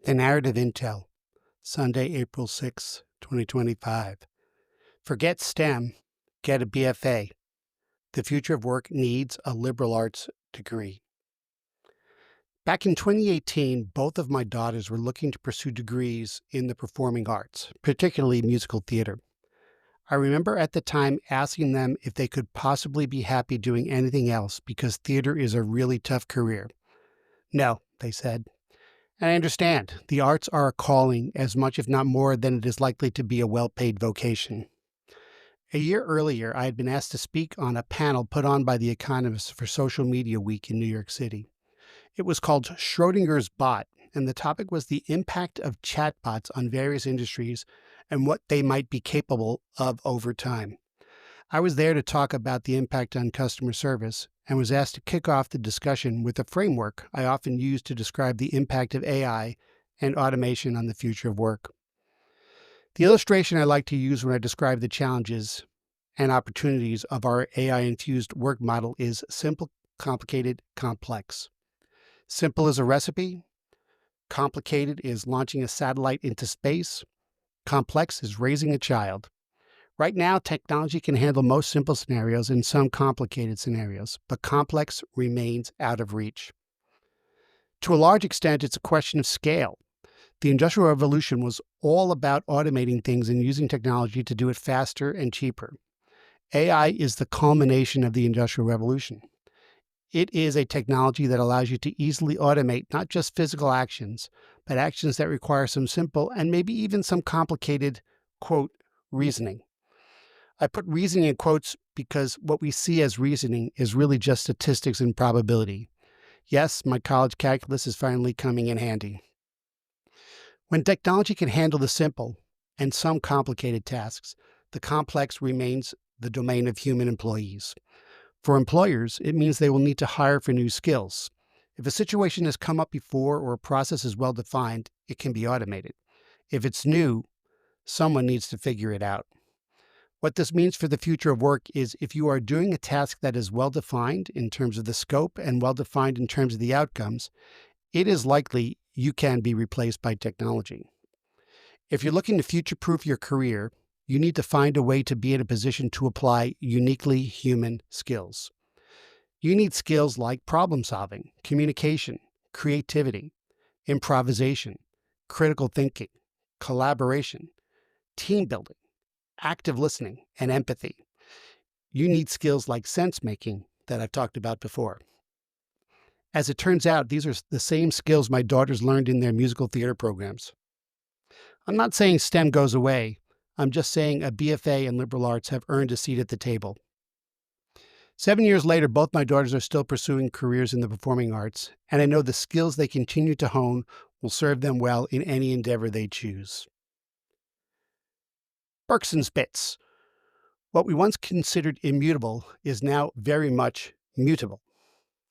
The Narrative Intel, Sunday, April 6, 2025. Forget STEM, get a BFA. The future of work needs a liberal arts degree. Back in 2018, both of my daughters were looking to pursue degrees in the performing arts, particularly musical theater. I remember at the time asking them if they could possibly be happy doing anything else because theater is a really tough career. No, they said. And I understand, the arts are a calling as much, if not more, than it is likely to be a well-paid vocation. A year earlier, I had been asked to speak on a panel put on by The Economist for Social Media Week in New York City. It was called Schrodinger's Bot, and the topic was the impact of chatbots on various industries and what they might be capable of over time. I was there to talk about the impact on customer service and was asked to kick off the discussion with a framework I often use to describe the impact of AI and automation on the future of work. The illustration I like to use when I describe the challenges and opportunities of our AI-infused work model is simple, complicated, complex. Simple is a recipe. Complicated is launching a satellite into space. Complex is raising a child. Right now, technology can handle most simple scenarios and some complicated scenarios, but complex remains out of reach. To a large extent, it's a question of scale. The Industrial Revolution was all about automating things and using technology to do it faster and cheaper. AI is the culmination of the Industrial Revolution. It is a technology that allows you to easily automate not just physical actions, but actions that require some simple and maybe even some complicated, quote, reasoning. I put reasoning in quotes because what we see as reasoning is really just statistics and probability. Yes, my college calculus is finally coming in handy. When technology can handle the simple and some complicated tasks, the complex remains the domain of human employees. For employers, it means they will need to hire for new skills. If a situation has come up before or a process is well defined, it can be automated. If it's new, someone needs to figure it out. What this means for the future of work is if you are doing a task that is well defined in terms of the scope and well defined in terms of the outcomes, it is likely you can be replaced by technology. If you're looking to future-proof your career, you need to find a way to be in a position to apply uniquely human skills. You need skills like problem solving, communication, creativity, improvisation, critical thinking, collaboration, team building, active listening, and empathy. You need skills like sense making that I've talked about before. As it turns out, these are the same skills my daughters learned in their musical theater programs. I'm not saying STEM goes away. I'm just saying a BFA in liberal arts have earned a seat at the table. 7 years later, both my daughters are still pursuing careers in the performing arts, and I know the skills they continue to hone will serve them well in any endeavor they choose. Bergson's Bits. What we once considered immutable is now very much mutable.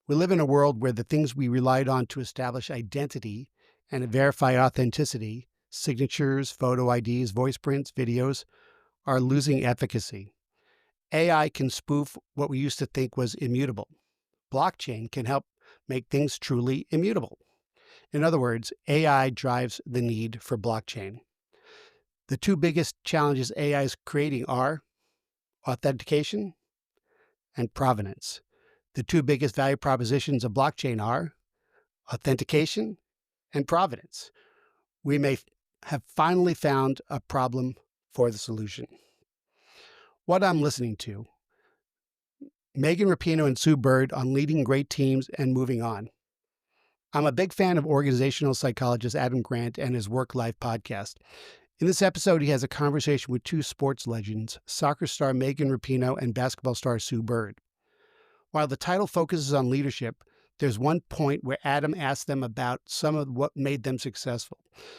We live in a world where the things we relied on to establish identity and verify authenticity, signatures, photo IDs, voice prints, videos, are losing efficacy. AI can spoof what we used to think was immutable. Blockchain can help make things truly immutable. In other words, AI drives the need for blockchain. The two biggest challenges AI is creating are authentication and provenance. The two biggest value propositions of blockchain are authentication and provenance. We may have finally found a problem for the solution. What I'm listening to: Megan Rapinoe and Sue Bird on leading great teams and moving on. I'm a big fan of organizational psychologist Adam Grant and his Work Life podcast. In this episode, he has a conversation with two sports legends, soccer star Megan Rapinoe and basketball star Sue Bird. While the title focuses on leadership, there's one point where Adam asks them about some of what made them successful.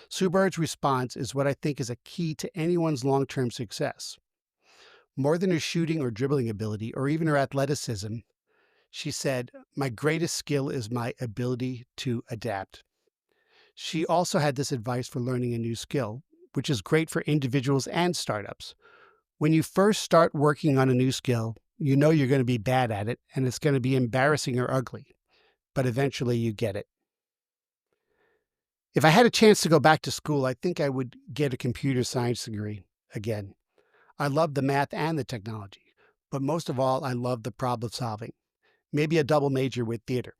Sue Bird's response is what I think is a key to anyone's long-term success. More than her shooting or dribbling ability, or even her athleticism, she said, "My greatest skill is my ability to adapt." She also had this advice for learning a new skill, which is great for individuals and startups. When you first start working on a new skill, you know you're going to be bad at it and it's going to be embarrassing or ugly, but eventually you get it. If I had a chance to go back to school, I think I would get a computer science degree again. I love the math and the technology, but most of all, I love the problem solving. Maybe a double major with theater.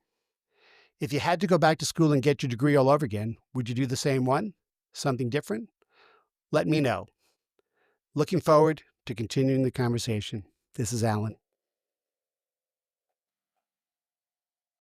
If you had to go back to school and get your degree all over again, would you do the same one? Something different? Let me know. Looking forward to continuing the conversation. This is Alan.